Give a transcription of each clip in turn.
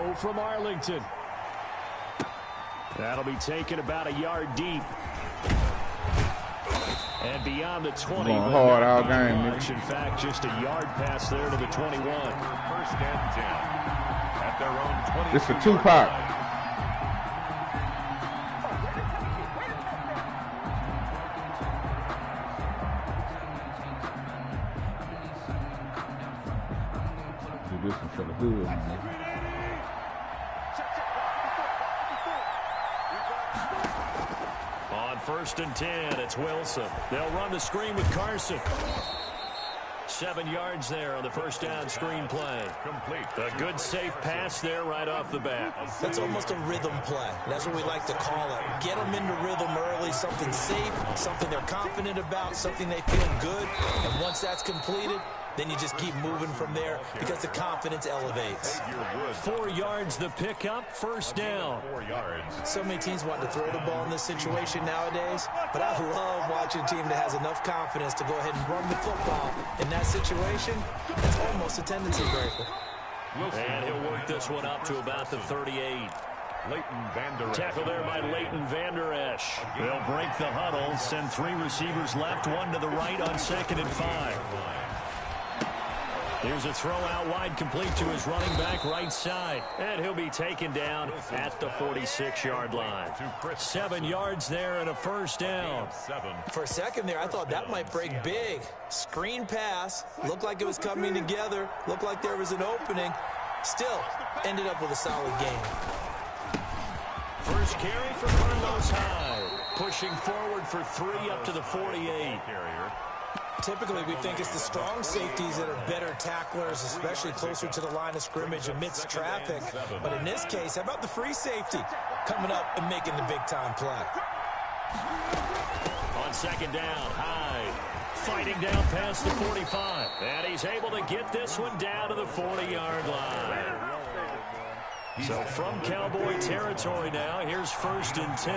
throw from Arlington. That'll be taken about a yard deep. And beyond the 20. Hard all game, much. In fact, just a yard pass there to the 21. First and 10 at their own 20. This is a two-pot. Do this one for the hood, man. On 1st and 10, it's Wilson. They'll run the screen with Carson. 7 yards there on the first down screen play. Complete. A good safe pass there right off the bat. That's almost a rhythm play. That's what we like to call it. Get them into rhythm early, something safe, something they're confident about, something they feel good. And once that's completed, then you just keep moving from there because the confidence elevates. 4 yards the pickup, first down. 4 yards. So many teams want to throw the ball in this situation nowadays, but I love watching a team that has enough confidence to go ahead and run the football. In that situation, it's almost a tendency breaker. And he'll work this one up to about the 38. Leighton Vander Esch. Tackle there by Leighton Vander Esch. They'll break the huddle, send 3 receivers left, 1 to the right on 2nd and 5. Here's a throw out wide, complete to his running back right side. And he'll be taken down at the 46-yard line. 7 yards there and a first down. For a second there, I thought that might break big. Screen pass. Looked like it was coming together. Looked like there was an opening. Still, ended up with a solid game. First carry for Carlos Hyde. Pushing forward for 3 up to the 48. Typically, we think it's the strong safeties that are better tacklers, especially closer to the line of scrimmage amidst traffic. But in this case, how about the free safety coming up and making the big-time play? On 2nd down, Hyde fighting down past the 45. And he's able to get this one down to the 40-yard line. So from Cowboy territory now, here's 1st and 10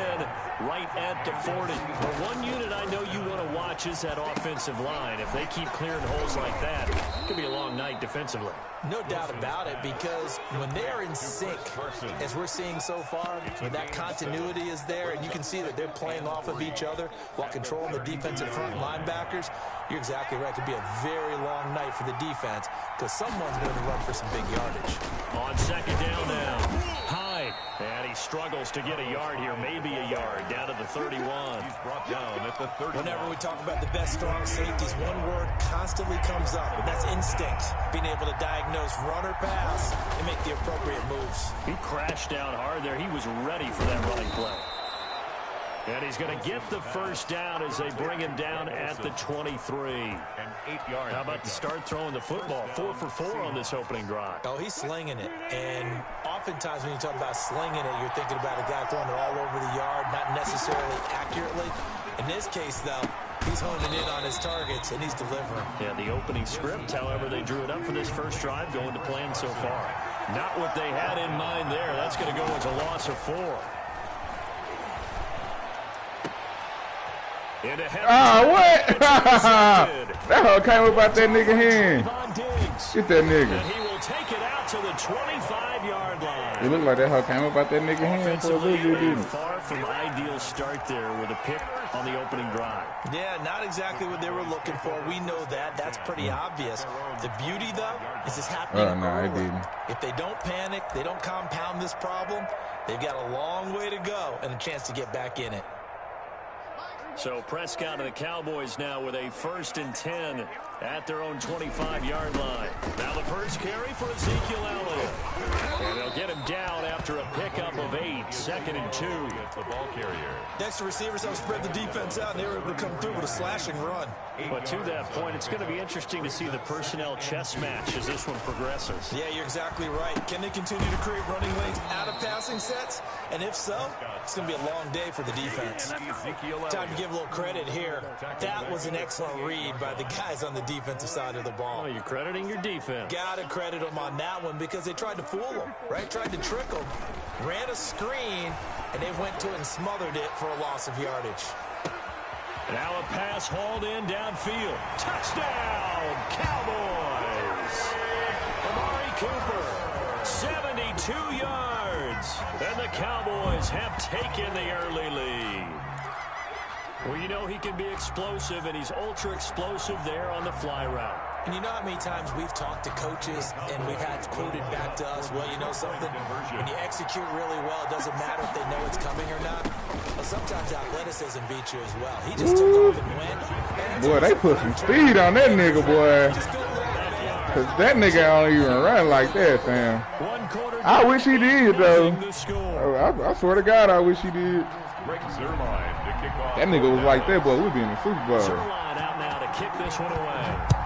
right at the 40. But one unit I know you want to watch is that offensive line. If they keep clearing holes like that, it could be a long night defensively. No doubt about it, because when they're in sync, as we're seeing so far, when that continuity is there and you can see that they're playing off of each other while controlling the defensive front linebackers, you're exactly right. It could be a very long night for the defense because someone's going to run for some big yardage. On 2nd down now. Hyde, and he struggles to get a yard here, maybe a yard, down to the 31. He's brought down at the 31. Whenever we talk about the best strong safeties, one word constantly comes up, and that's instinct. Being able to diagnose run or pass and make the appropriate moves. He crashed down hard there. He was ready for that running play. And he's going to get the first down as they bring him down at the 23. And 8 yards. How about to start throwing the football? 4 for 4 on this opening drive. Oh, he's slinging it. And oftentimes when you talk about slinging it, you're thinking about a guy throwing it all over the yard, not necessarily accurately. In this case, though, he's honing in on his targets, and he's delivering. Yeah, the opening script, however, they drew it up for this first drive, going to plan so far. Not what they had in mind there. That's going to go as a loss of 4. What? That whole came about that nigga hand. Get that nigga. And he will take it out to the 25-yard line. It looked like that whole came about that nigga hand for a little bit. Far from ideal start there with a pick on the opening drive. Yeah, not exactly what they were looking for. We know that. That's pretty obvious. The beauty, though, is this happening no, I early. didn't. If they don't panic, they don't compound this problem, they've got a long way to go and a chance to get back in it. So Prescott and the Cowboys now with a 1st and 10 at their own 25-yard line. Now the first carry for Ezekiel Elliott. And they'll get him down after a pickup of 8. 2nd and 2. It's the ball carrier. Next, the receivers have spread the defense out, and they were able to come through with a slashing run. But to that point, it's going to be interesting to see the personnel chess match as this one progresses. Yeah, you're exactly right. Can they continue to create running lanes out of passing sets? And if so, it's going to be a long day for the defense. Time to give a little credit here. That was an excellent read by the guys on the defensive side of the ball. Oh, you're crediting your defense. Got to credit them on that one because they tried to fool them, right? Tried to trick them. Ran a screen, and they went to it and smothered it for a loss of yardage. Now a pass hauled in downfield. Touchdown, Cowboys! Amari Cooper, 72 2 yards. And the Cowboys have taken the early lead. Well, you know he can be explosive, and he's ultra explosive there on the fly route. And you know how many times we've talked to coaches and we've had quoted back to us, well, you know something? When you execute really well, it doesn't matter if they know it's coming or not. But sometimes athleticism beats you as well. He just took off and went. Boy, they put some speed on that nigga, boy. Because that nigga don't even run like that, fam. I wish he did, though. I swear to God, I wish he did. That nigga was like that, boy. We'd be in the Super Bowl. Zerline out now to kick this one away.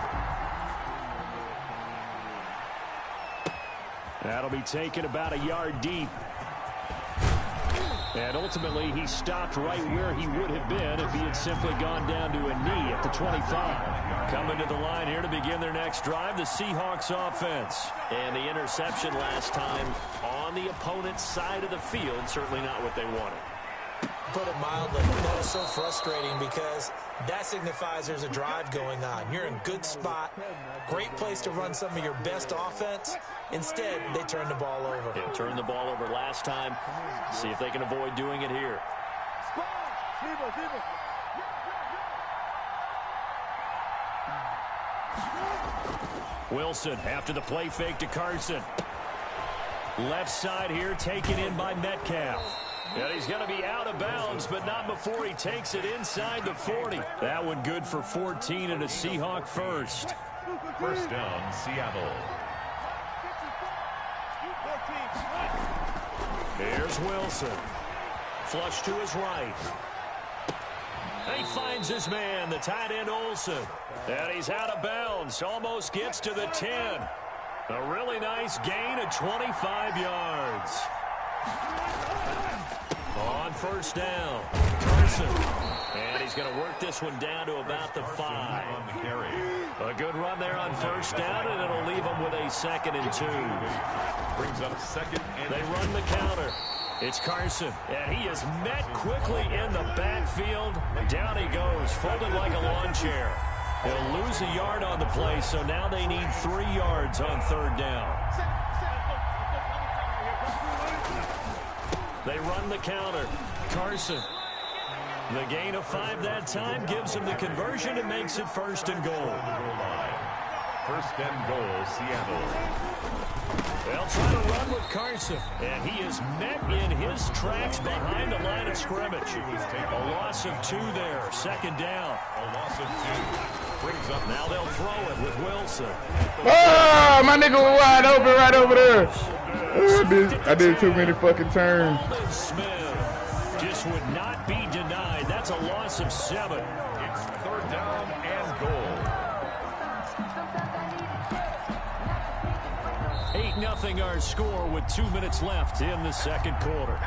That'll be taken about a yard deep. And ultimately, he stopped right where he would have been if he had simply gone down to a knee at the 25. Coming to the line here to begin their next drive, the Seahawks offense. And the interception last time on the opponent's side of the field, certainly not what they wanted. Put it mildly, that is so frustrating because that signifies there's a drive going on. You're in good spot, great place to run some of your best offense. Instead, they turn the ball over. They turned the ball over last time. See if they can avoid doing it here. Wilson after the play fake to Carson. Left side here taken in by Metcalf. And he's going to be out of bounds, but not before he takes it inside the 40. That one good for 14 and a Seahawk first. First down, Seattle. Here's Wilson. Flush to his right. And he finds his man, the tight end Olsen. And he's out of bounds. Almost gets to the 10. A really nice gain of 25 yards. On first down, Carson. And he's going to work this one down to about the 5. A good run there on first down, and it'll leave them with a 2nd and 2. Brings up 2nd and They run the counter. It's Carson, and he is met quickly in the backfield. Down he goes, folded like a lawn chair. He'll lose a yard on the play, so now they need 3 yards on third down. They run the counter. Carson. The gain of 5 that time gives him the conversion and makes it 1st and goal. First and goal, Seattle. They'll try to run with Carson, and he is met in his tracks behind the line of scrimmage. A loss of 2 there, 2nd down. A loss of 2. Brings up now they'll throw it with Wilson. Oh, my nigga was wide open right over there. I did too many fucking turns. Smith just would not be denied. That's a loss of 7. It's 3rd down and goal. 8-0 our score with 2 minutes left in the 2nd quarter.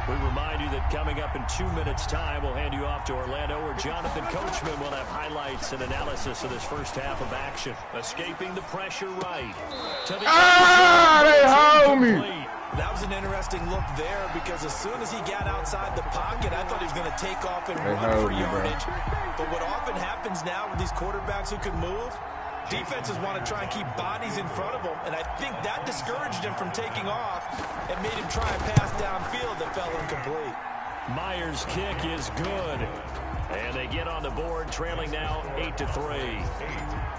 We remind you that coming up in 2 minutes' time, we'll hand you off to Orlando, where Jonathan Coachman will have highlights and analysis of this first half of action. Escaping the pressure right. To the they hold me. That was an interesting look there because as soon as he got outside the pocket, I thought he was going to take off and run for yardage. But what often happens now with these quarterbacks who can move, defenses want to try and keep bodies in front of them, and I think that discouraged him from taking off and made him try a pass downfield that fell incomplete. Myers' kick is good, and they get on the board, trailing now 8-3.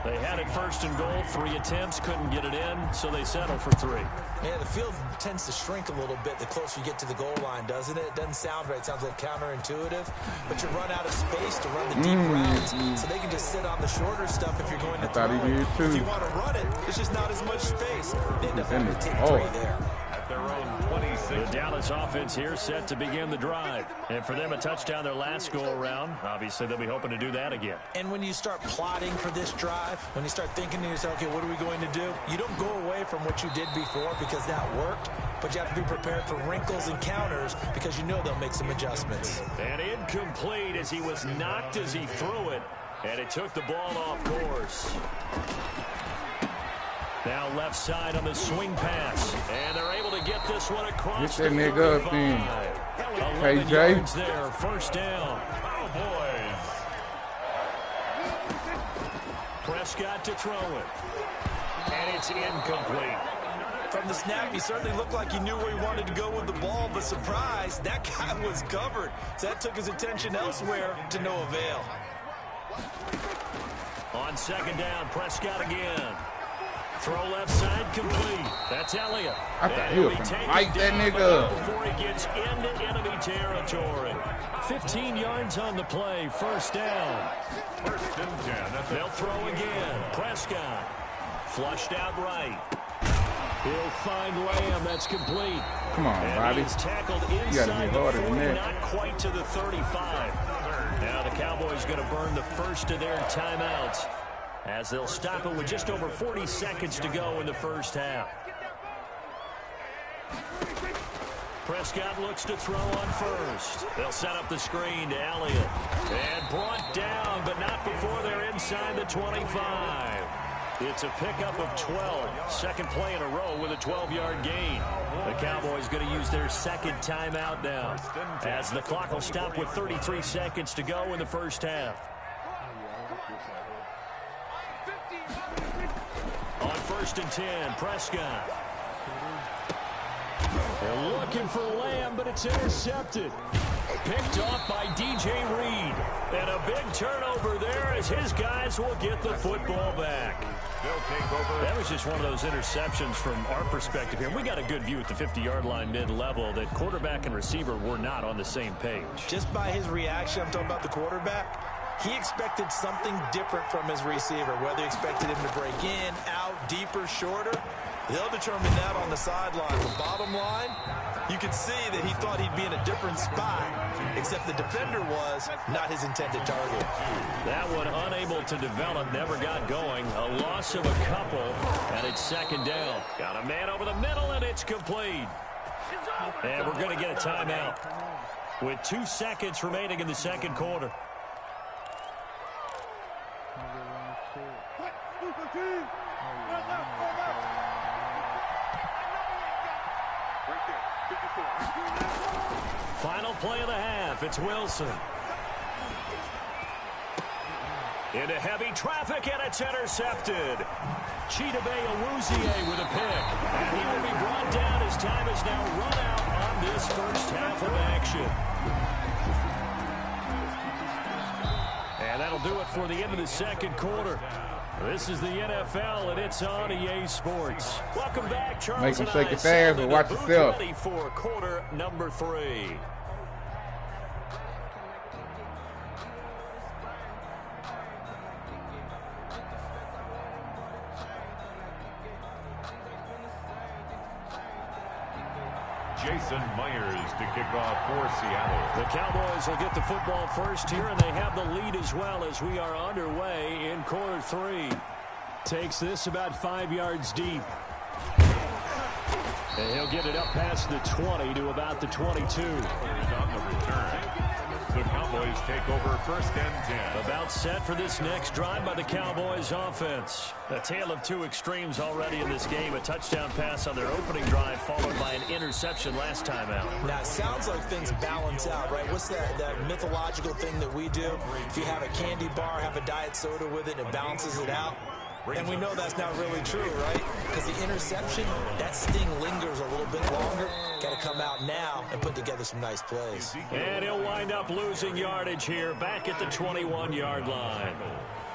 They had it 1st and goal, 3 attempts, couldn't get it in, so they settle for 3. Yeah, the field tends to shrink a little bit the closer you get to the goal line, doesn't it? It doesn't sound right. It sounds a little counterintuitive. But you run out of space to run the deep routes, so they can just sit on the shorter stuff if you're going to throw it. If you want to run it, there's just not as much space. They end up having to take 3 there. At their own 26. The Dallas offense here set to begin the drive. And for them, a touchdown their last go-around. Obviously, they'll be hoping to do that again. And when you start plotting for this drive, when you start thinking to yourself, okay, what are we going to do? You don't go away from what you did before because that worked, but you have to be prepared for wrinkles and counters because you know they'll make some adjustments. And incomplete as he was knocked as he threw it, and it took the ball off course. Now left side on the swing pass, and they're able to get this one across. Get that nigga up then. Hey, Jay. There, 1st down. Cowboys. Prescott to throw it. And it's incomplete. From the snap, he certainly looked like he knew where he wanted to go with the ball, but surprise, that guy was covered. So that took his attention elsewhere to no avail. On second down, Prescott again. Throw left side complete. That's Elliott. I thought he was going to light that nigga before he gets into enemy territory. 15 yards on the play, first down. First and 10. They'll throw again. Prescott flushed out right. He'll find Lamb. That's complete. Come on, Bobby. He's tackled You gotta inside hit the harder 40, than that. not quite to the 35. Now the Cowboys going to burn the first of their timeouts as they'll stop it with just over 40 seconds to go in the first half. Prescott looks to throw on first. They'll set up the screen to Elliott. And brought down, but not before they're inside the 25. It's a pickup of 12. Second play in a row with a 12-yard gain. The Cowboys going to use their second timeout now as the clock will stop with 33 seconds to go in the first half. On first and 10, Prescott. They're looking for Lamb, but it's intercepted. Picked off by DJ Reed. And a big turnover there as his guys will get the football back. They'll take over. That was just one of those interceptions from our perspective here. We got a good view at the 50-yard line mid-level that quarterback and receiver were not on the same page. Just by his reaction, I'm talking about the quarterback, he expected something different from his receiver, whether he expected him to break in, out, deeper, shorter. They'll determine that on the sideline. The bottom line, you can see that he thought he'd be in a different spot, except the defender was not his intended target. That one unable to develop, never got going. A loss of a couple, and it's second down. Got a man over the middle, and it's complete. And we're going to get a timeout with 2 seconds remaining in the second quarter. Final play of the half. It's Wilson. Into heavy traffic, and it's intercepted. Chidobe Awuzie with a pick. And he will be brought down as time is now run out on this first half of action. And that'll do it for the end of the second quarter. This is the NFL, and it's on EA Sports. Welcome back, Charles. Make them shake your fast, but watch yourself. Ready for quarter number 3. Jason Myers to kick off for Seattle. The Cowboys will get the football first here, and they have the lead as well as we are underway in quarter 3. Takes this about 5 yards deep. And he'll get it up past the 20 to about the 22. On the return, the Cowboys take over first and 10. About set for this next drive by the Cowboys offense. A tale of two extremes already in this game. A touchdown pass on their opening drive followed by an interception last time out. Now, it sounds like things balance out, right? What's that mythological thing that we do? If you have a candy bar, have a diet soda with it, it balances it out. And we know that's not really true, right? Because the interception, that sting lingers a little bit longer. Got to come out now and put together some nice plays. And he'll wind up losing yardage here back at the 21-yard line.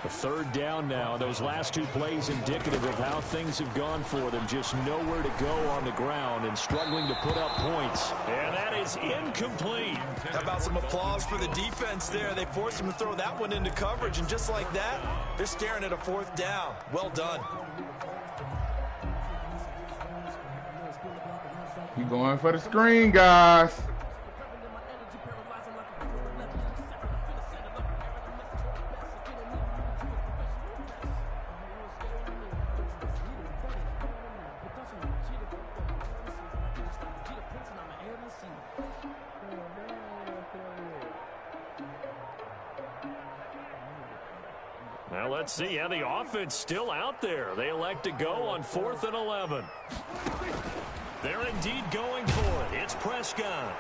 A third down now. Those last two plays indicative of how things have gone for them. Just nowhere to go on the ground and struggling to put up points. And that is incomplete. How about some applause for the defense there? They forced him to throw that one into coverage, and just like that, they're staring at a fourth down. Well done. You going for the screen, guys. Well, let's see. Yeah, the offense still out there. They elect to go on 4th and 11. They're indeed going for it. It's Prescott.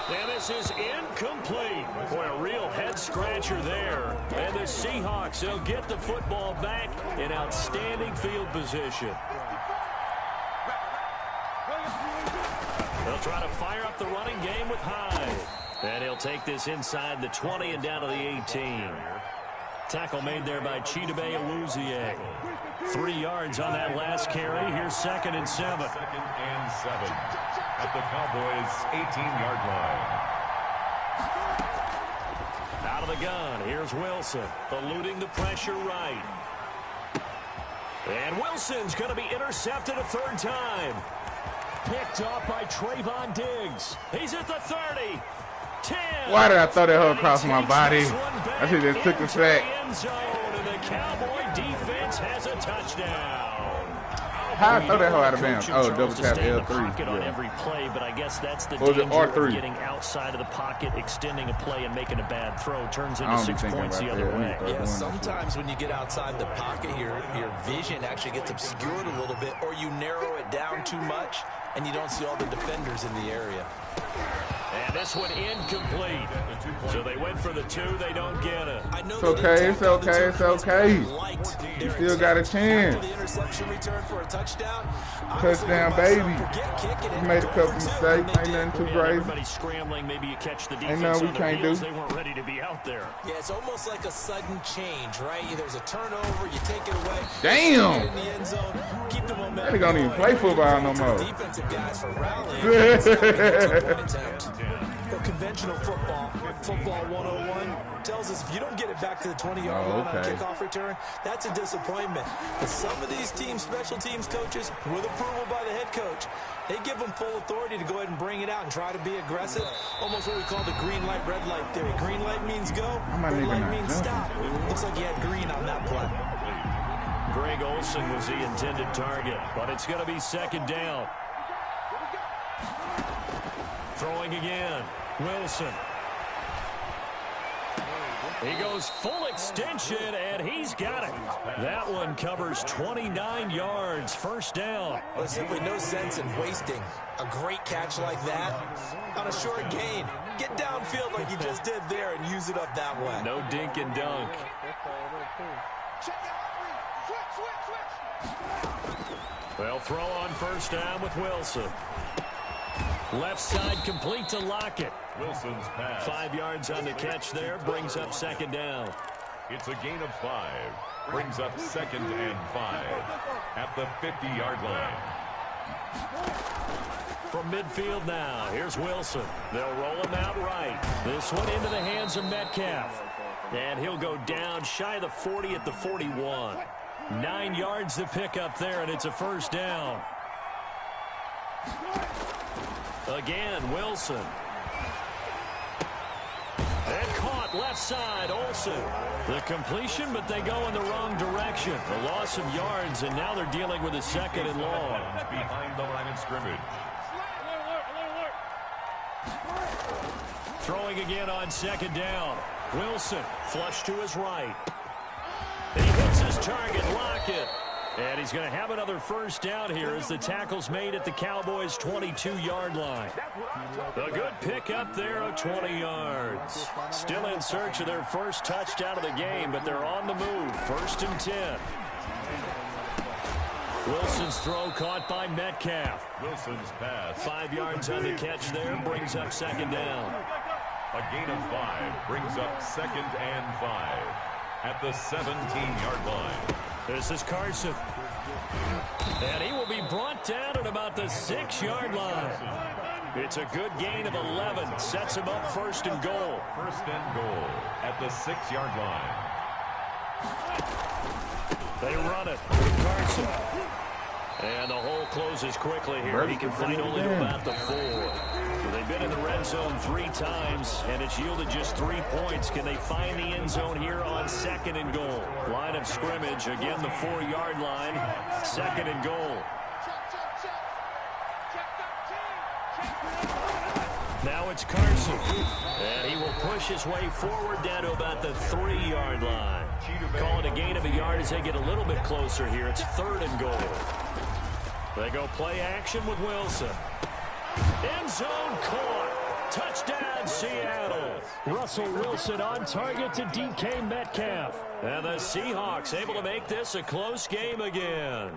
And this is incomplete. Boy, a real head-scratcher there. And the Seahawks, they'll get the football back in outstanding field position. They'll try to fire up the running game with Hyde. And he'll take this inside the 20 and down to the 18. Tackle made there by Chidobe Awuzie. 3 yards on that last carry. Here's 2nd and 7. 2nd and 7 at the Cowboys' 18-yard line. Out of the gun, here's Wilson, eluding the pressure right. And Wilson's going to be intercepted a 3rd time. Picked up by Trayvon Diggs. He's at the 30. 10. Why did I throw that hoe across my body? I should just took the sack. And the Cowboy defense has a touchdown. How I throw that hoe out of bounds? Oh, double tap L3. On every play, but I guess that's the danger of getting outside of the pocket, extending a play, and making a bad throw. Turns into 6 points the other way. Yeah, sometimes when you get outside the pocket, your vision actually gets obscured a little bit, or you narrow it down too much, and you don't see all the defenders in the area. And this one incomplete. So they went for the 2. They don't get it. It's okay. It's okay. It's okay. You still got a chance. Touchdown, baby. You made a couple mistakes. Ain't nothing too crazy. Everybody's scrambling. Maybe you catch the defense. Ain't nothing we can't do. They weren't ready to be out there. Yeah, it's almost like a sudden change, right? There's a turnover. You take it away. Damn. In the end zone, keep the momentum. They don't even play football no more. Defensive guys for rallying. Well, conventional football 101 tells us if you don't get it back to the 20-yard line on kickoff return, that's a disappointment. But some of these teams, special teams coaches, with approval by the head coach, they give them full authority to go ahead and bring it out and try to be aggressive. Almost what we call the green light, red light theory. Green light means go, red light means stop. Looks like he had green on that play. Greg Olsen was the intended target, but it's going to be 2nd down. Throwing again. Wilson. He goes full extension, and he's got it. That one covers 29 yards. 1st down. There's simply no sense in wasting a great catch like that on a short gain. Get downfield like you just did there and use it up that way. No dink and dunk. They'll throw on 1st down with Wilson. Left side complete to Lockett. Wilson's pass. 5 yards on the catch there. Brings up 2nd down. It's a gain of 5. Brings up 2nd and 5 at the 50-yard line. From midfield now, here's Wilson. They'll roll him out right. This one into the hands of Metcalf. And he'll go down shy of the 40 at the 41. 9 yards to pick up there, and it's a 1st down. Again, Wilson. And caught left side, Olsen. The completion, but they go in the wrong direction. A loss of yards, and now they're dealing with a 2nd and long. Behind the line of scrimmage. Throwing again on 2nd down. Wilson, flush to his right. He hits his target, Lockett. And he's going to have another 1st down here as the tackle's made at the Cowboys' 22-yard line. A good pick up there of 20 yards. Still in search of their 1st touchdown of the game, but they're on the move. 1st and 10. Wilson's throw caught by Metcalf. Wilson's pass. 5 yards on the catch there, brings up 2nd down. A gain of 5 brings up 2nd and 5 at the 17-yard line. This is Carson. And he will be brought down at about the 6-yard line. It's a good gain of 11. Sets him up 1st and goal. 1st and goal at the 6-yard line. They run it with Carson. And the hole closes quickly here. He can fight only to about the 4. So they've been in the red zone 3 times, and it's yielded just 3 points. Can they find the end zone here on 2nd and goal? Line of scrimmage, again the 4-yard line. 2nd and goal. Now it's Carson. And he will push his way forward down to about the 3-yard line. Call it a gain of a yard as they get a little bit closer here. It's 3rd and goal. They go play action with Wilson. End zone caught. Touchdown, Seattle. Russell Wilson on target to DK Metcalf. And the Seahawks able to make this a close game again.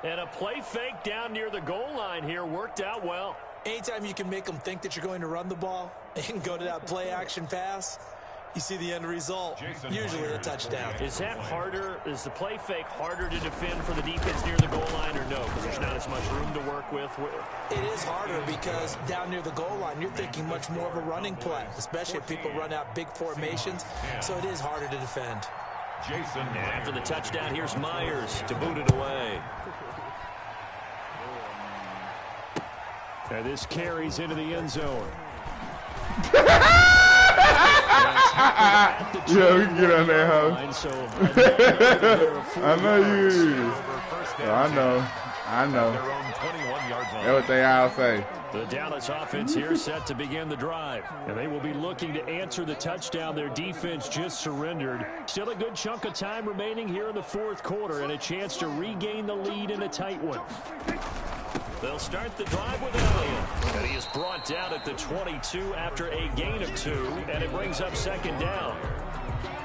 And a play fake down near the goal line here worked out well. Anytime you can make them think that you're going to run the ball and go to that play-action pass, you see the end result, usually a touchdown. Is that harder? Is the play fake harder to defend for the defense near the goal line or no? Because there's not as much room to work with. It is harder because down near the goal line, you're thinking much more of a running play, especially if people run out big formations. So it is harder to defend. And after the touchdown, here's Myers to boot it away. And this carries into the end zone. Yeah, we can get on that house. I know you. I know. That's what they all say. The Dallas offense here set to begin the drive. And they will be looking to answer the touchdown their defense just surrendered. Still a good chunk of time remaining here in the fourth quarter and a chance to regain the lead in a tight one. They'll start the drive with Elliott. And he is brought down at the 22 after a gain of 2, and it brings up second down.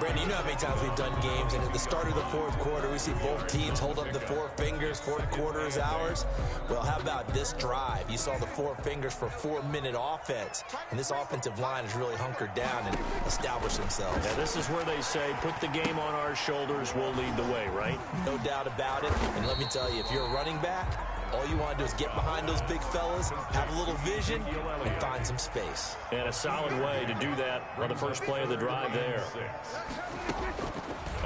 Brandon, you know how many times we've done games, and at the start of the fourth quarter, we see both teams hold up the 4 fingers, fourth quarter is ours. Well, how about this drive? You saw the 4 fingers for 4-minute offense, and this offensive line has really hunkered down and established themselves. Yeah, this is where they say, put the game on our shoulders, we'll lead the way, right? No doubt about it, and let me tell you, if you're a running back, all you want to do is get behind those big fellas, have a little vision, and find some space. And a solid way to do that on the first play of the drive there.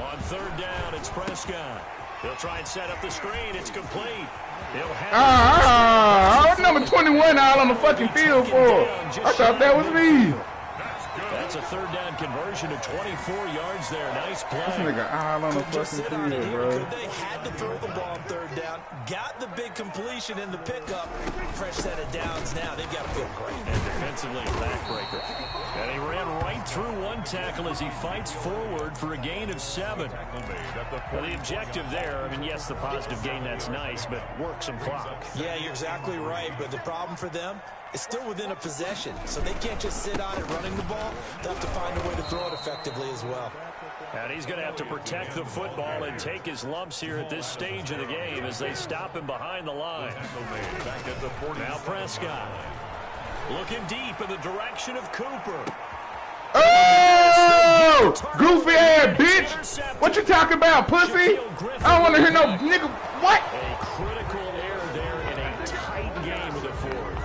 On third down, it's Prescott. He'll try and set up the screen. It's complete. He'll have number 21 out on the fucking field for? I thought that was me. That's a third down conversion of 24 yards there. Nice play. This nigga out on the fucking field, bro. They had to throw the ball on third down. Got the big completion in the pickup. Fresh set of downs now. They've got to feel great. And defensively, backbreaker. And he ran right through one tackle as he fights forward for a gain of 7. Well, the objective there, I mean, yes, the positive gain, that's nice, but work some clock. Yeah, you're exactly right. But the problem for them, it's still within a possession, so they can't just sit on it running the ball. They'll have to find a way to throw it effectively as well. And he's going to have to protect the football and take his lumps here at this stage of the game as they stop him behind the line. Now Prescott looking deep in the direction of Cooper. Oh, goofy ass bitch! What you talking about, pussy? I don't want to hear no nigga. What? A critical error there in a tight game of the fourth.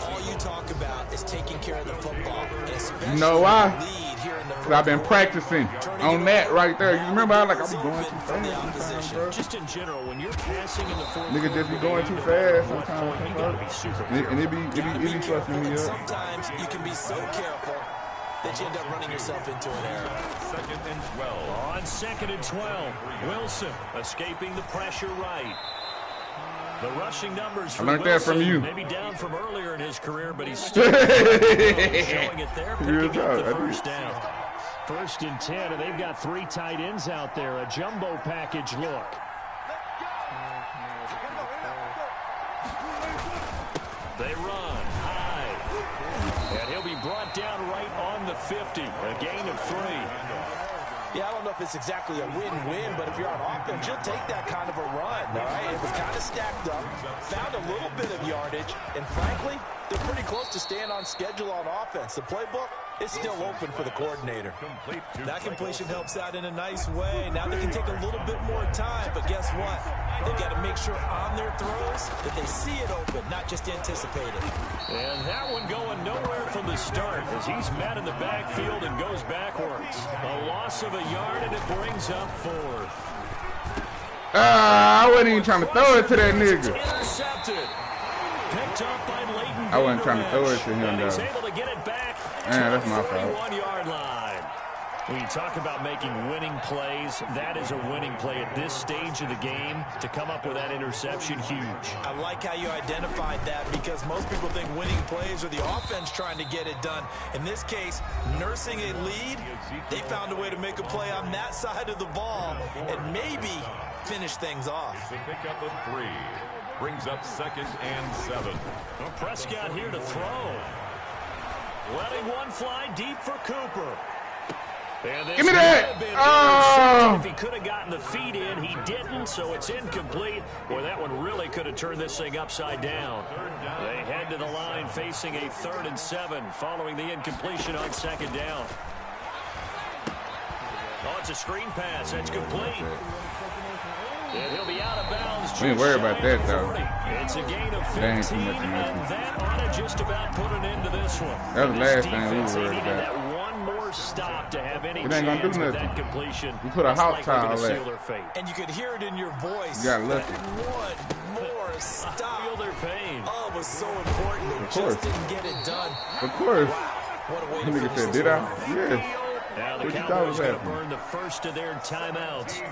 All you talk about is taking care of the football, and especially you know why? lead here in the Because I've been practicing on that right there. You remember I was like, I'll be going too fast sometimes, Just in general, when you're passing in the fourth nigga just be going too fast sometimes. And it be fucking me up. Sometimes you can be so careful that you end up running yourself into an error. Second and 12. On second and 12, Wilson escaping the pressure right. The rushing numbers for I learned Wilson, that from you. Maybe down from earlier in his career, but he's still showing it there, picking up the first down. First and 10, and they've got 3 tight ends out there. A jumbo package look. They run high, and he'll be brought down right on the 50. A gain of 3. Yeah, I don't know if it's exactly a win-win, but if you're on offense, you'll take that kind of a run, all right? It was kind of stacked up, found a little bit of yardage, and frankly, they're pretty close to staying on schedule on offense. The playbook is still open for the coordinator. That completion helps out in a nice way. Now they can take a little bit more time, but guess what? They've got to make sure on their throws that they see it open, not just anticipate it. And that one going nowhere from the start as he's met in the backfield and goes backwards. A loss of a yard, and it brings up 4th. I wasn't even trying to throw it to that nigga. Intercepted. Picked up by Leighton. I wasn't trying to throw it to him, and he's though. able to get it back Man, to that's my the fault. 41-yard line. When you talk about making winning plays, that is a winning play at this stage of the game. To come up with that interception, huge. I like how you identified that because most people think winning plays are the offense trying to get it done. In this case, nursing a lead, they found a way to make a play on that side of the ball and maybe finish things off. The pickup of 3 brings up second and 7. Well, Prescott here to throw. Letting one fly deep for Cooper. Give me that! Oh! If he could have gotten the feet in, he didn't, so it's incomplete. Boy, that one really could have turned this thing upside down. They head to the line facing a 3rd and 7 following the incompletion on 2nd down. Oh, it's a screen pass. That's complete. And he'll be out of bounds. We ain't worried about that, though. It's a gain of 15, and that ought to just about put an end to this one. That was the last thing we were worried about. That one more stop to have any it ain't gonna do chance with nothing. that completion. You put a hot towel there. And you could hear it in your voice. You got lucky. One more stop. Feel their pain. Oh, it was so important. They just didn't get it done. Of course. Wow. What a way to Nigga finish said, this did one. I? Yes. Now the Cowboys going to burn the first of their timeouts.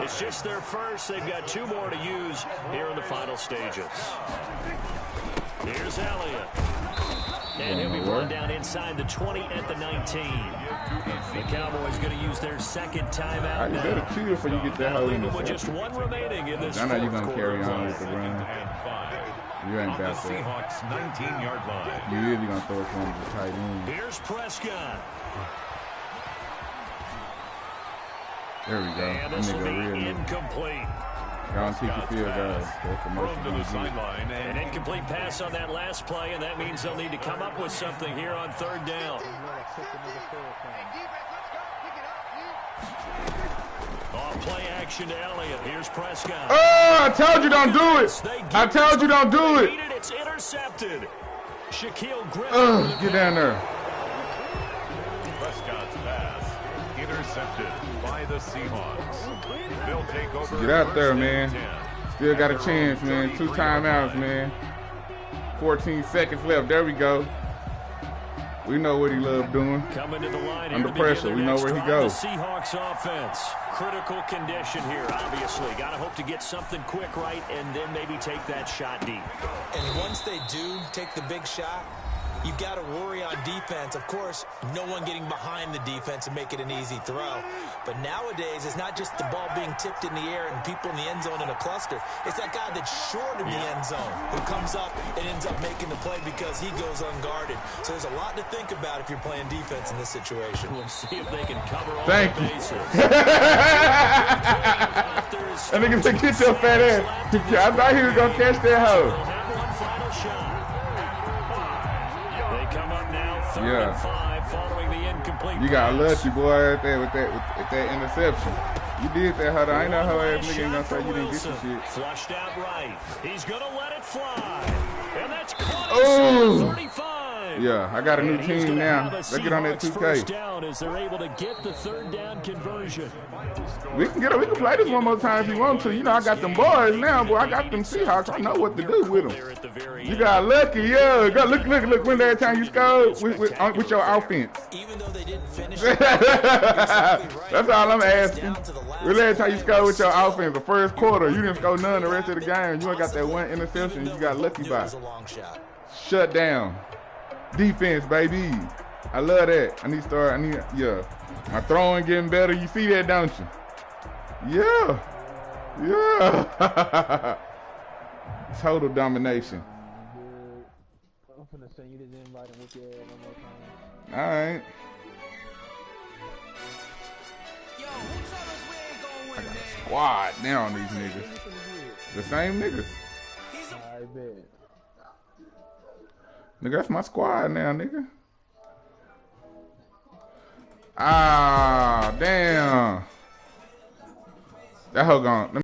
It's just their first. They've got 2 more to use here in the final stages. Here's Elliott. And he'll be run down inside the 20 at the 19. The Cowboys going to use their 2nd timeout. You better chill before you get that hole in the with just 1 remaining in this. I know you're going to carry on with the run. You ain't about that. Seahawks 19-yard line. You really going to throw it to him to the tight end. Here's Prescott. There we go. And this will be incomplete. Y'all keep your field goals. That's the most to the sideline. An incomplete pass on that last play, and that means they'll need to come up with something here on 3rd down. Oh, play action to Elliott. Here's Prescott. Oh, I told you don't do it. I told you don't do it. It's intercepted. Shaquille Griffin. Get down there. Prescott's pass intercepted by the Seahawks. They'll take over. Get out there, man. Still got a chance, man. 2 timeouts, man. 14 seconds left. There we go. We know what he loved doing. Coming to the line under pressure, we know where he goes. The Seahawks offense. Critical condition here, obviously. Got to hope to get something quick right and then maybe take that shot deep. And once they do take the big shot, you've got to worry on defense. Of course, no one getting behind the defense and make it an easy throw. But nowadays, it's not just the ball being tipped in the air and people in the end zone in a cluster. It's that guy that's short of the end zone who comes up and ends up making the play because he goes unguarded. So there's a lot to think about if you're playing defense in this situation. We'll see if they can cover all Thank the you. bases. That nigga said, get your fat ass. I thought he was going to catch that hoe. They'll have one final shot. They come up now 3rd and 5 following the incomplete You got pass. lucky, boy, right there with that interception. You did that, hoe. I ain't know how ass nigga ain't going to say you didn't get your shit. Flushed out right. He's going to let it fly. And that's caught Oh. 35. Yeah, I got a new And he's team gonna now. have a Let's get on that Seahawks first 2K. down as they're able to get the 3rd down conversion. We can play this one more time if you want to. You know, I got them boys now, boy. I got them Seahawks. I know what to do with them. You got lucky, yeah. Look. When that time you scored with your offense. Even though they didn't finish That's all I'm asking. When that time you scored with your offense, the first quarter, you didn't score none the rest of the game. You only got that one interception. You got lucky by. Shut down. Defense, baby. I love that. Yeah. My throwing getting better. You see that, don't you? Yeah. Total domination. I'm finna send you this invite and whoop your ass one more time. All right. Yo, who told us we ain't gonna win, man? Squad now on these niggas. The same niggas. I bet. Nigga, that's my squad now, nigga. Ah, damn. That hoe gone.